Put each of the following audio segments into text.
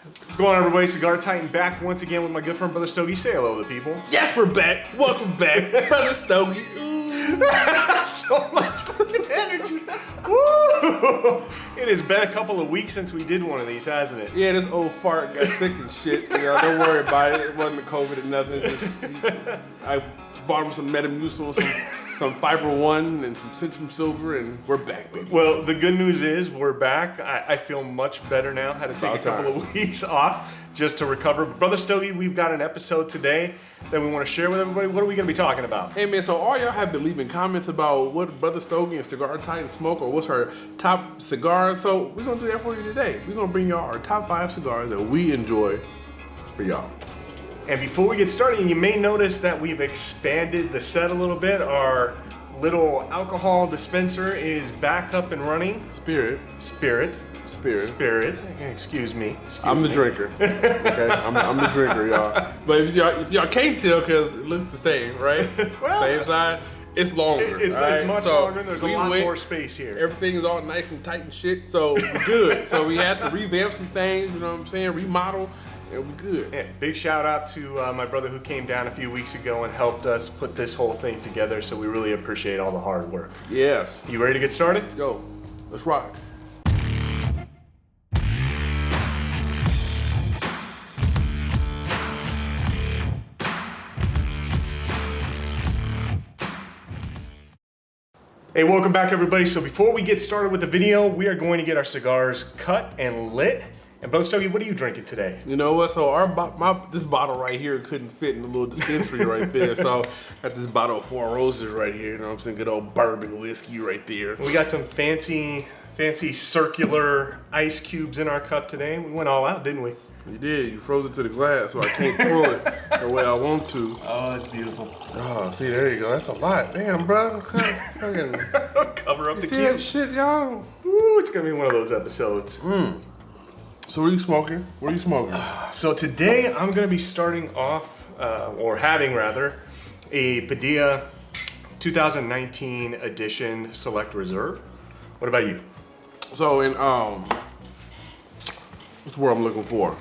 What's going on, everybody? Cigar Titan back once again with my good friend Brother Stogie. Say hello to the people. Yes, we're back. Welcome back, Brother Stogie. So much fucking energy. Woo! It has been a couple of weeks since we did one of these, hasn't it? Yeah, this old fart got sick and shit. You know, don't worry about it. It wasn't COVID or nothing. I bought him some Metamucil, some Fiber One, and some Centrum Silver, and we're back, baby. Well, the good news is we're back. I feel much better now. Had to take a couple of weeks off just to recover. But Brother Stogie, we've got an episode today that we want to share with everybody. What are we going to be talking about? Hey man, so all y'all have been leaving comments about what Brother Stogie and Cigar Titan smoke, or what's her top cigars. So we're going to do that for you today. We're going to bring y'all our top 5 cigars that we enjoy for y'all. And before we get started, you may notice that we've expanded the set a little bit. Our little alcohol dispenser is back up and running. Spirit. Excuse me. I'm the drinker. Okay, I'm the drinker, y'all. But if y'all can't tell, because it looks the same, right? Well, same side. It's longer. It's much longer. There's a lot more space here. Everything's all nice and tight and shit, so we're good. So we had to revamp some things, you know what I'm saying? Remodel. And we're good. Yeah, big shout out to my brother who came down a few weeks ago and helped us put this whole thing together. So we really appreciate all the hard work. Yes. You ready to get started? Yo, let's rock. Hey, welcome back everybody. So before we get started with the video, we are going to get our cigars cut and lit. And Brother Stogie, what are you drinking today? You know what? So this bottle right here couldn't fit in the little dispensary right there. So I got this bottle of Four Roses right here. You know what I'm saying? Good old bourbon whiskey right there. We got some fancy circular ice cubes in our cup today. We went all out, didn't we? You did. You froze it to the glass, so I can't pour it the way I want to. Oh, that's beautiful. Oh, see, there you go. That's a lot. Damn, bro. Cover up the see cube. that shit, y'all? Ooh, it's going to be one of those episodes. So what are you smoking? What are you smoking? So today I'm going to be starting off, or having rather, a Padilla 2019 edition Select Reserve. What about you? So in what's the word I'm looking for?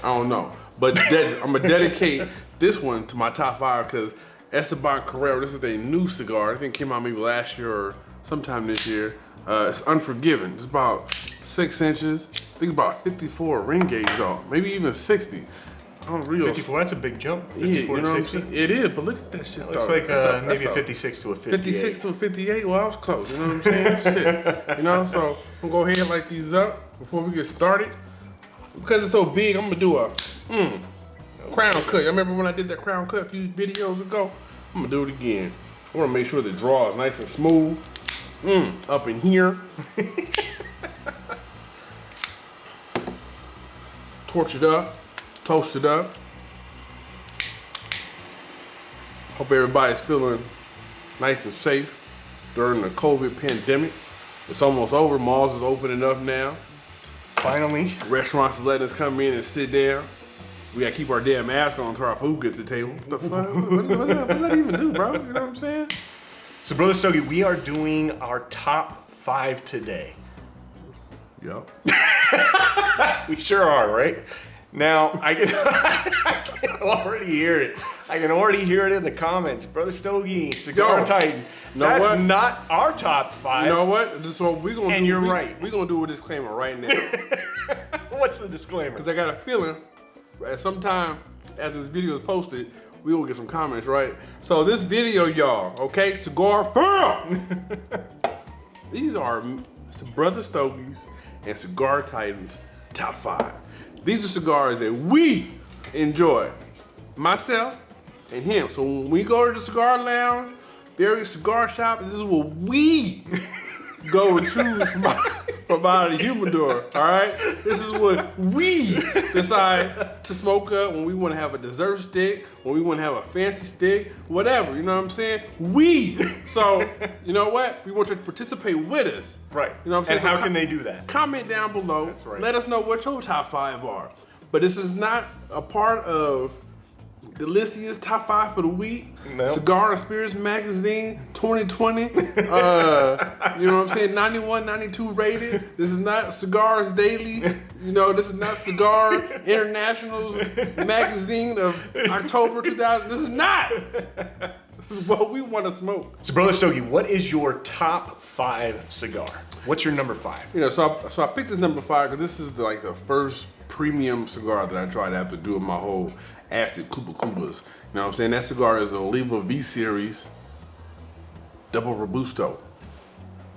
I don't know, but I'm gonna dedicate this one to my top 5 because Esteban Carrera. This is a new cigar. I think it came out maybe last year or sometime this year. It's Unforgiven. It's about 6 inches. I think about 54 ring gauge off, maybe even 60. I don't really. 54. That's a big jump. 54 to 60. It is, but look at that shit. Looks like maybe a 56 to a 58. 56 to a 58. Well, I was close. You know what I'm saying? Shit. You know, so I'm gonna go ahead and light these up before we get started. Because it's so big, I'm gonna do a crown cut. I remember when I did that crown cut a few videos ago? I'm gonna do it again. I wanna make sure the draw is nice and smooth. Up in here. Torch it up, toast it up. Hope everybody's feeling nice and safe during the COVID pandemic. It's almost over. Malls is opening up now. Finally. Restaurants are letting us come in and sit down. We gotta keep our damn mask on until our food gets to the table. What the fuck? What does that even do, bro? You know what I'm saying? So, Brother Stogie, we are doing our top 5 today. Yep. We sure are, right? Now, I can already hear it. I can already hear it in the comments. Brother Stogie, Cigar Titan. That's not our top 5. You know what? So we're gonna and you're right. We're gonna do a disclaimer right now. What's the disclaimer? Because I got a feeling at some time after this video is posted, we will get some comments, right? So this video, y'all, okay, Cigar Fam! These are Brother Stogie's and Cigar Titan's top 5. These are cigars that we enjoy, myself and him. So when we go to the cigar lounge, various cigar shops, this is what we go and choose from out of the humidor, all right? This is what we decide to smoke up when we want to have a dessert stick, when we want to have a fancy stick, whatever, you know what I'm saying? So, you know what? We want you to participate with us. Right. You know what I'm saying? And how can they do that? Comment down below. That's right. Let us know what your top 5 are. But this is not a part of The listiest top 5 for the week. Nope. Cigar and Spirits Magazine 2020. You know what I'm saying? 91, 92 rated. This is not Cigars Daily. You know, this is not Cigar International's magazine of October 2000. This is not. This is what we want to smoke. So, Brother Stogie, what is your top 5 cigar? What's your number 5? You know, so I picked this number 5 because this is the first premium cigar that I tried after doing my whole acid Koopa Koopas. You know what I'm saying? That cigar is a Oliva V Series Double Robusto.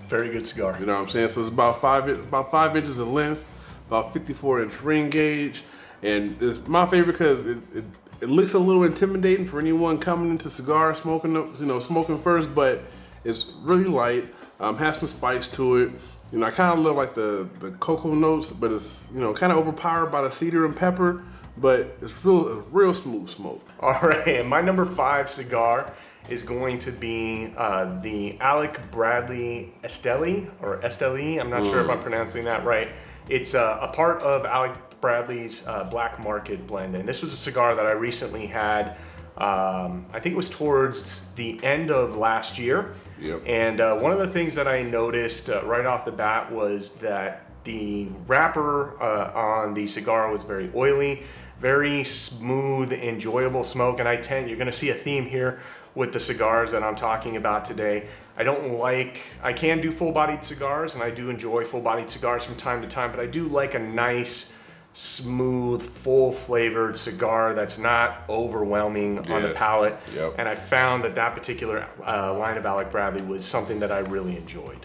Very good cigar. You know what I'm saying? So it's about 5 inches in length, about 54-inch ring gauge, and it's my favorite because it looks a little intimidating for anyone coming into cigar smoking first, but it's really light. Has some spice to it. You know, I kind of love like the cocoa notes, but it's kind of overpowered by the cedar and pepper. But it's real smooth smoke. All right, and my number 5 cigar is going to be the Alec Bradley Esteli, or Esteli. I'm not sure if I'm pronouncing that right. It's a part of Alec Bradley's Black Market blend, and this was a cigar that I recently had. I think it was towards the end of last year. Yep. And one of the things that I noticed right off the bat was that the wrapper on the cigar was very oily, very smooth, enjoyable smoke. And you're gonna see a theme here with the cigars that I'm talking about today. I can do full-bodied cigars, and I do enjoy full-bodied cigars from time to time, but I do like a nice, smooth, full-flavored cigar that's not overwhelming on the palate. Yep. And I found that particular line of Alec Bradley was something that I really enjoyed.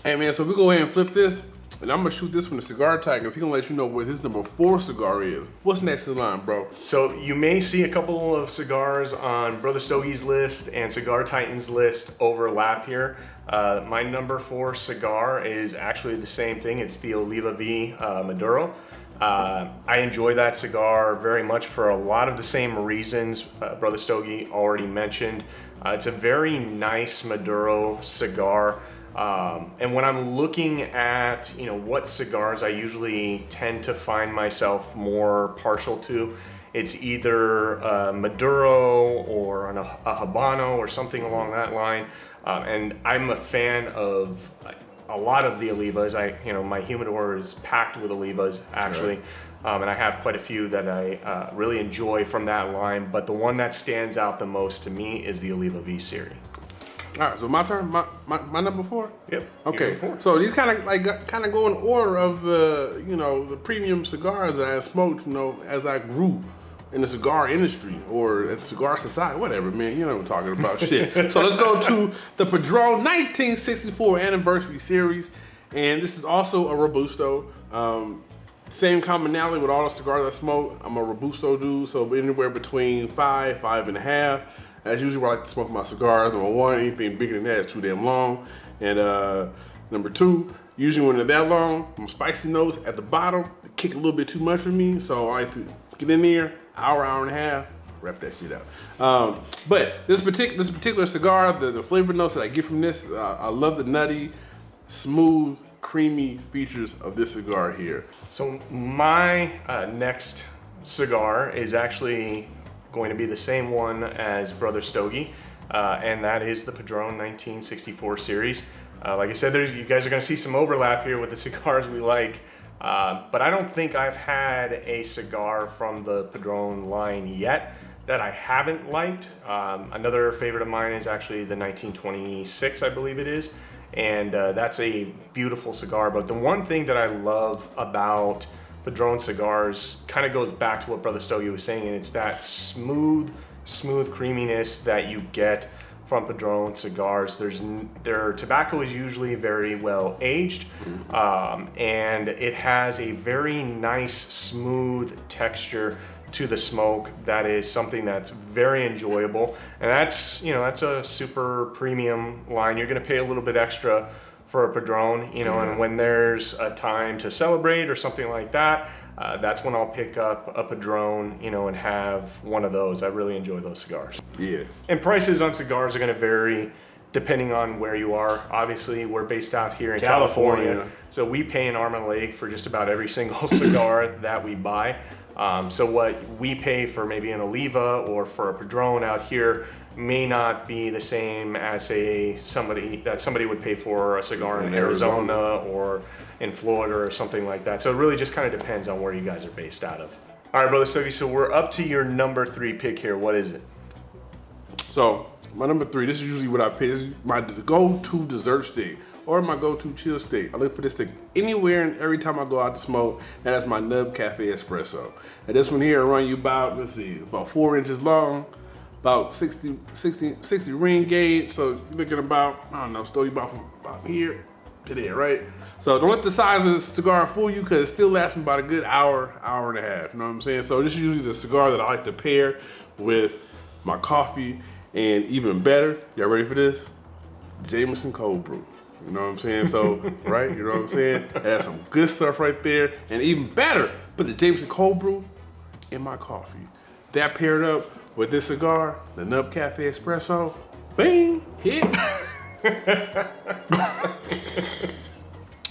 Hey man, so we go ahead and flip this, and I'm gonna shoot this from the Cigar Tag, because he's gonna let you know what his number 4 cigar is. What's next in line, bro? So you may see a couple of cigars on Brother Stogie's list and Cigar Titan's list overlap here. My number 4 cigar is actually the same thing. It's the Oliva V Maduro. I enjoy that cigar very much for a lot of the same reasons Brother Stogie already mentioned. It's a very nice Maduro cigar. And when I'm looking at, what cigars I usually tend to find myself more partial to, it's either Maduro or a Habano or something along that line. And I'm a fan of a lot of the Olivas. My humidor is packed with Olivas, actually. Right. And I have quite a few that I really enjoy from that line. But the one that stands out the most to me is the Oliva V series. All right, so my turn, my number 4. Yep. Okay. So these kind of go in order of the premium cigars that I smoked, as I grew in the cigar industry or in cigar society, whatever, man. You know what I'm talking about, shit. So let's go to the Padrone 1964 Anniversary Series, and this is also a Robusto. Same commonality with all the cigars I smoke. I'm a Robusto dude, so anywhere between 5, 5.5. That's usually where I like to smoke my cigars. Number 1, anything bigger than that is too damn long. And number 2, usually when they're that long, my spicy notes at the bottom kick a little bit too much for me. So I like to get in there, hour and a half, wrap that shit out. But this particular cigar, the flavor notes that I get from this, I love the nutty, smooth, creamy features of this cigar here. So my next cigar is actually going to be the same one as Brother Stogie, and that is the Padrone 1964 series. Like I said, you guys are going to see some overlap here with the cigars we like, but I don't think I've had a cigar from the Padrone line yet that I haven't liked. Another favorite of mine is actually the 1926, I believe it is, and that's a beautiful cigar. But the one thing that I love about Padrone cigars kind of goes back to what Brother Stogie was saying, and it's that smooth creaminess that you get from Padrone cigars. Their tobacco is usually very well aged, and it has a very nice, smooth texture to the smoke that is something that's very enjoyable. And that's a super premium line. You're going to pay a little bit extra for a Padrone, and when there's a time to celebrate or something like that, that's when I'll pick up a Padrone, and have one of those. I really enjoy those cigars. Yeah. And prices on cigars are going to vary depending on where you are. Obviously, we're based out here in California, so we pay an arm and a leg for just about every single cigar that we buy. So what we pay for maybe an Oliva or for a Padrone out here may not be the same as somebody would pay for a cigar in Arizona or in Florida or something like that. So it really just kind of depends on where you guys are based out of. All right, Brother Stogie, so we're up to your number 3 pick here. What is it? So my number 3, this is usually what I pick. This is my go-to dessert stick or my go-to chill stick. I look for this stick anywhere and every time I go out to smoke, and that's my Nub Cafe Espresso. And this one here will run you about, let's see, about 4 inches long, about 60 ring gauge. So you're looking about, I don't know, Stogie about from about here to there, right? So don't let the size of the cigar fool you, because it still lasts me about a good hour and a half, you know what I'm saying? So this is usually the cigar that I like to pair with my coffee, and even better, y'all ready for this? Jameson cold brew. You know what I'm saying? So, right, you know what I'm saying? It has some good stuff right there. And even better, put the Jameson cold brew in my coffee. That paired up with this cigar, the Nub Cafe Espresso, bing, hit.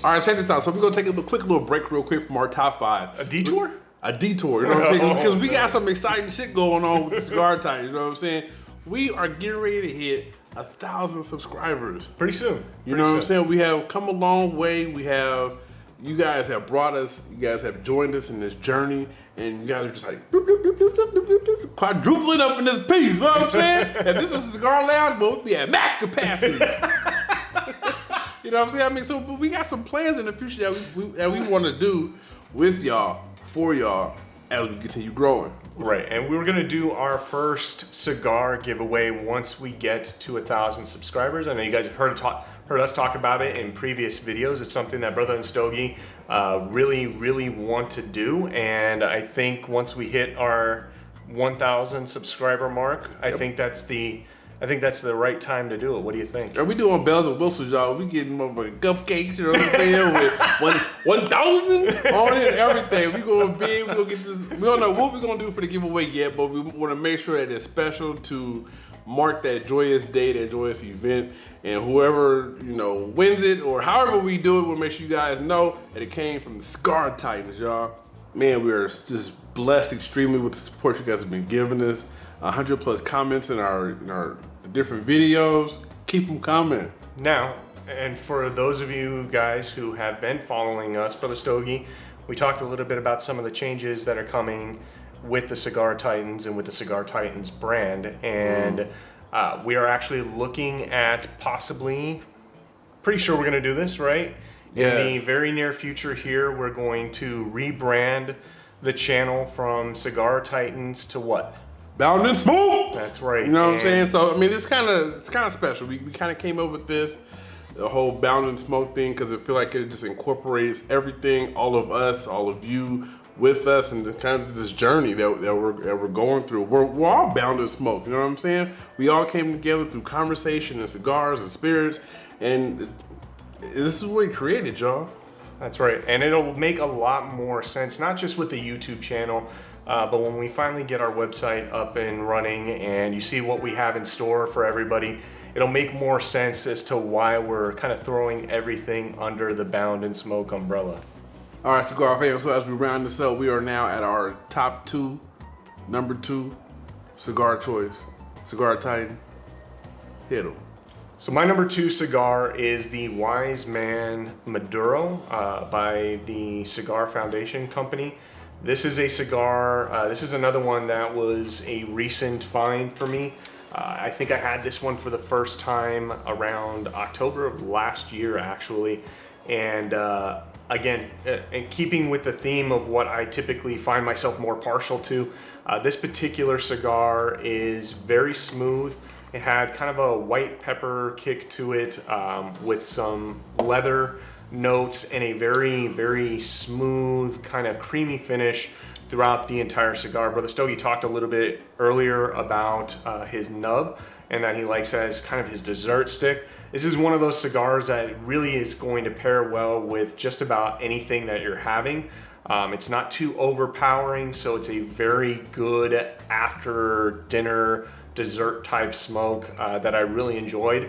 All right, check this out. So we're gonna take a quick little break real quick from our top 5. A detour? A detour, you know what I'm saying? Because we got some exciting shit going on with the Cigar Titans, you know what I'm saying? We are getting ready to hit 1,000 subscribers. Pretty soon. You know what I'm saying? We have come a long way. You guys have brought us, you guys have joined us in this journey, and you guys are just like, doop, doop, doop, doop, doop, doop, doop, doop, quadrupling up in this piece, you know what I'm saying? If this is a cigar lounge, we'll be at max capacity. You know what I'm saying? I mean, so but we got some plans in the future that we want to do with y'all, for y'all, as we continue growing. Right, and we were gonna do our first cigar giveaway once we get to 1,000 subscribers. I know you guys have heard us talk about it in previous videos. It's something that Brotha and Stogie really want to do, and I think once we hit our 1,000 subscriber mark, I think that's the right time to do it. What do you think? Are we doing bells and whistles, y'all? We getting motherfucking cupcakes, you know what I'm saying? With 1,000 on it and everything. We going big. We gonna get this. We don't know what we're gonna do for the giveaway yet, but we want to make sure that it's special to mark that joyous day, that joyous event. And whoever wins it, or however we do it, we'll make sure you guys know that it came from the Cigar Titans, y'all. Man, we are just blessed extremely with the support you guys have been giving us. 100+ comments in our different videos. Keep them coming. Now, and for those of you guys who have been following us, Brother Stogie, we talked a little bit about some of the changes that are coming with the Cigar Titans and with the Cigar Titans brand, and we are actually looking at possibly, pretty sure we're going to do this, right? Yes. In the very near future here, we're going to rebrand the channel from Cigar Titans to what? Bound and Smoke. That's right. You know what I'm saying? So I mean, it's kind of special. We kind of came up with this, the whole Bound and Smoke thing, because I feel like it just incorporates everything, all of us, all of you, with us, and kind of this journey that we're going through. We're all bound in smoke. You know what I'm saying? We all came together through conversation and cigars and spirits, and this is what we created, y'all. That's right, and it'll make a lot more sense, not just with the YouTube channel, but when we finally get our website up and running and you see what we have in store for everybody, it'll make more sense as to why we're kind of throwing everything under the Bound and Smoke umbrella. All right, Cigar fans, so as we round this up, we are now at our top 2, number 2 cigar choice, Cigar Titan. Hit 'em. So my number 2 cigar is the Wise Man Maduro by the Cigar Foundation Company. This is a cigar, this is another one that was a recent find for me. I think I had this one for the first time around October of last year, actually. And again, in keeping with the theme of what I typically find myself more partial to, this particular cigar is very smooth. It had kind of a white pepper kick to it with some leather notes and a very smooth kind of creamy finish throughout the entire cigar. Brother Stogie talked a little bit earlier about his nub and that he likes that as kind of his dessert stick. This is one of those cigars that really is going to pair well with just about anything that you're having. It's not too overpowering, so it's a very good after dinner dessert type smoke that I really enjoyed.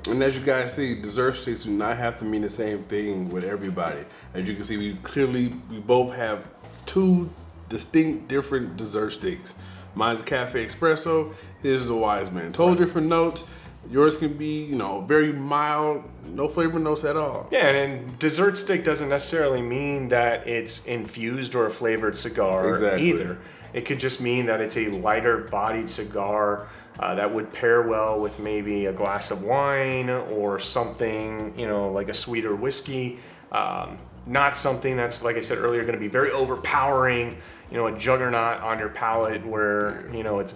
And as you guys see, dessert sticks do not have to mean the same thing with everybody. As you can see, we both have 2 distinct different dessert sticks. Mine's a Cafe Espresso, his is the Wise Man. Totally different notes. Yours can be, you know, very mild, no flavor notes at all. Yeah, and dessert stick doesn't necessarily mean that it's infused or a flavored cigar either. It could just mean that it's a lighter bodied cigar that would pair well with maybe a glass of wine or something, you know, like a sweeter whiskey. Not something that's, like I said earlier, going to be very overpowering, you know, a juggernaut on your palate where, you know, it's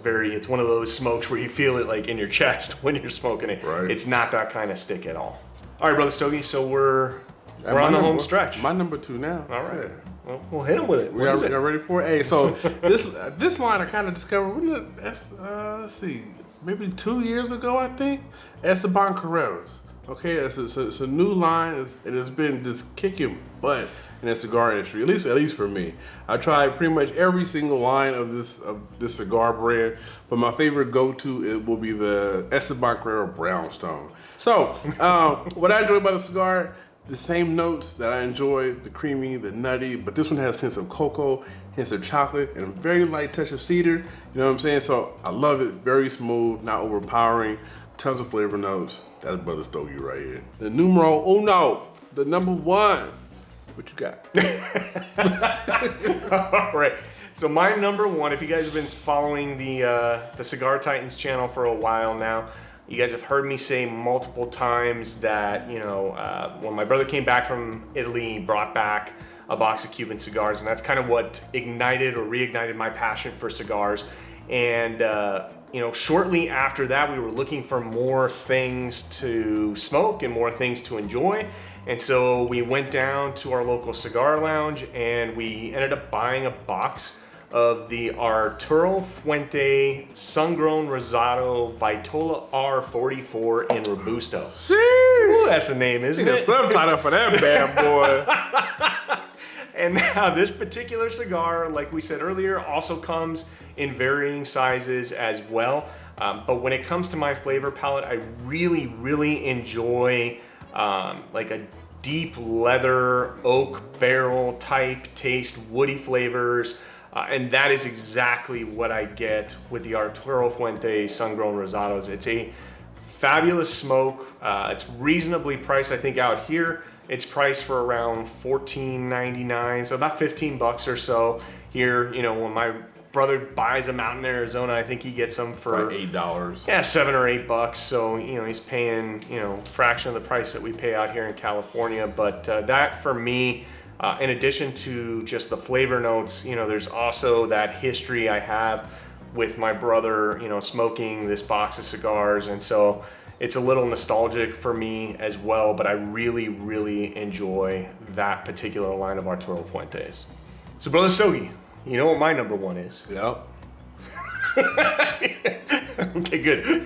one of those smokes where you feel it like in your chest when you're smoking it. Right. It's not that kind of stick at all. All right, Brother Stogie, so we're on the home stretch. My number 2 now. All right. Well, we'll hit him with it. Y'all ready for it? Hey, so this line I kind of discovered, let's see, maybe 2 years ago, I think. Esteban Carrera's. Okay, it's a new line, and it's been just kicking butt in the cigar industry. At least for me. I tried pretty much every single line of this cigar brand, but my favorite go-to it will be the Esteban Carrera Brownstone. So, what I enjoy about the cigar, the same notes that I enjoy, the creamy, the nutty, but this one has hints of cocoa, hints of chocolate, and a very light touch of cedar. You know what I'm saying? So I love it. Very smooth, not overpowering, tons of flavor notes. That's Brother Stogie right here. The numero uno, the number 1. What you got? All right. So my number 1, if you guys have been following the Cigar Titans channel for a while now, you guys have heard me say multiple times that, you know, when my brother came back from Italy, he brought back a box of Cuban cigars, and that's kind of what ignited or reignited my passion for cigars. And, you know, shortly after that, we were looking for more things to smoke and more things to enjoy. And so we went down to our local cigar lounge and we ended up buying a box of the Arturo Fuente Sun-Grown Rosato Vitola R44 in Robusto. Ooh, that's a name, isn't it? A subtitle for that bad boy. And now this particular cigar, like we said earlier, also comes in varying sizes as well. But when it comes to my flavor palette, I really, really enjoy like a deep leather, oak barrel type taste, woody flavors. And that is exactly what I get with the Arturo Fuente Sun-Grown Rosatos. It's a fabulous smoke. It's reasonably priced, I think, out here. It's priced for around $14.99, so about 15 bucks or so. Here, you know, when my brother buys them out in Arizona, I think he gets them for like $8. Yeah, $7 or $8. So, you know, he's paying, you know, a fraction of the price that we pay out here in California. But that for me, in addition to just the flavor notes, you know, there's also that history I have with my brother, you know, smoking this box of cigars. And so it's a little nostalgic for me as well, but I really, really enjoy that particular line of Arturo Fuentes. So, Brother Stogie, you know what my number 1 is? Yep. Okay, good.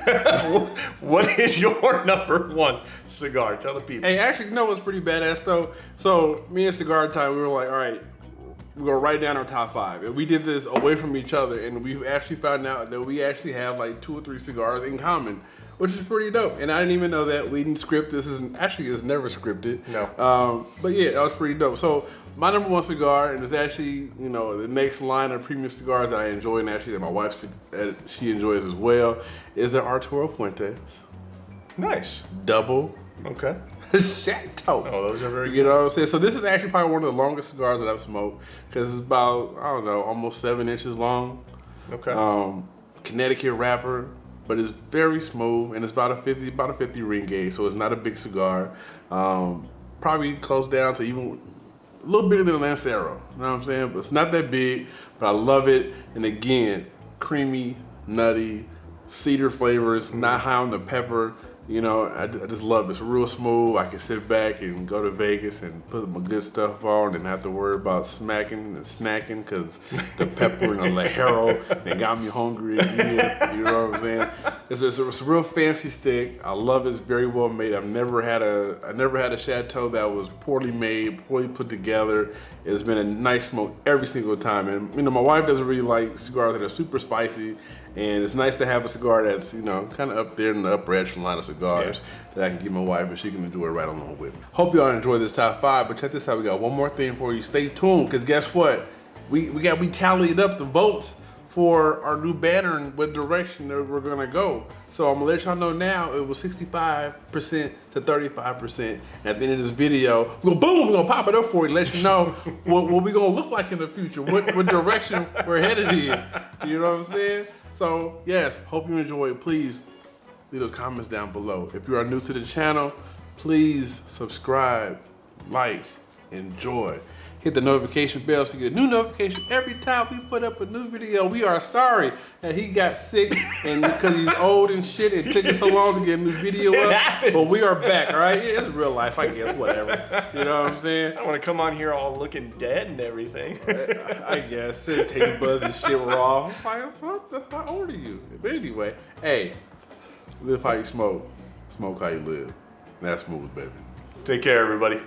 What is your number 1 cigar? Tell the people. Hey, actually, you know what's pretty badass though? So me and Cigar Time, we were like, all right, we're gonna write down our top 5. And we did this away from each other, and we've actually found out that we actually have like 2 or 3 cigars in common, which is pretty dope. And I didn't even know that. We didn't script this. It's never scripted. No. But yeah, that was pretty dope. So my number 1 cigar, and it's actually, you know, the next line of premium cigars that I enjoy, and actually that my wife, she enjoys as well, is the Arturo Fuentes. Nice. Double. Okay. Chateau. Oh, those are very good. You know what I'm saying? So this is actually probably one of the longest cigars that I've smoked, because it's about, I don't know, almost 7 inches long. Okay. Connecticut wrapper, but it's very smooth, and it's about a 50 ring gauge, so it's not a big cigar. Probably close down to even a little bigger than a Lancero, you know what I'm saying? But it's not that big, but I love it. And again, creamy, nutty, cedar flavors, not high on the pepper. You know, I just love it. It's real smooth. I can sit back and go to Vegas and put my good stuff on and not have to worry about smacking and snacking, because the pepper and the Lajero, they got me hungry again. You know what I'm saying? It's a real fancy stick. I love it. It's very well made. I never had a Chateau that was poorly made, poorly put together. It's been a nice smoke every single time. And you know, my wife doesn't really like cigars that are super spicy. And it's nice to have a cigar that's, you know, kind of up there in the upper echelon of cigars that I can give my wife and she can enjoy right along with me. Hope y'all enjoy this top 5, but check this out. We got one more thing for you. Stay tuned, because guess what? we tallied up the votes for our new banner and what direction that we're gonna go. So I'm gonna let y'all know now, it was 65% to 35%. At the end of this video, we're gonna pop it up for you, let you know what we gonna look like in the future, what direction we're headed in. You know what I'm saying? So yes, hope you enjoy it. Please leave those comments down below. If you are new to the channel, please subscribe, like, enjoy. Hit the notification bell so you get a new notification every time we put up a new video. We are sorry that he got sick and because he's old and shit, it took us so long to get a new video up. But we are back, all right? Yeah, it's real life, I guess, whatever. You know what I'm saying? I want to come on here all looking dead and everything. I guess. Taste buds and shit raw. How old are you? But anyway, hey, live how you smoke. Smoke how you live. That's smooth, baby. Take care, everybody.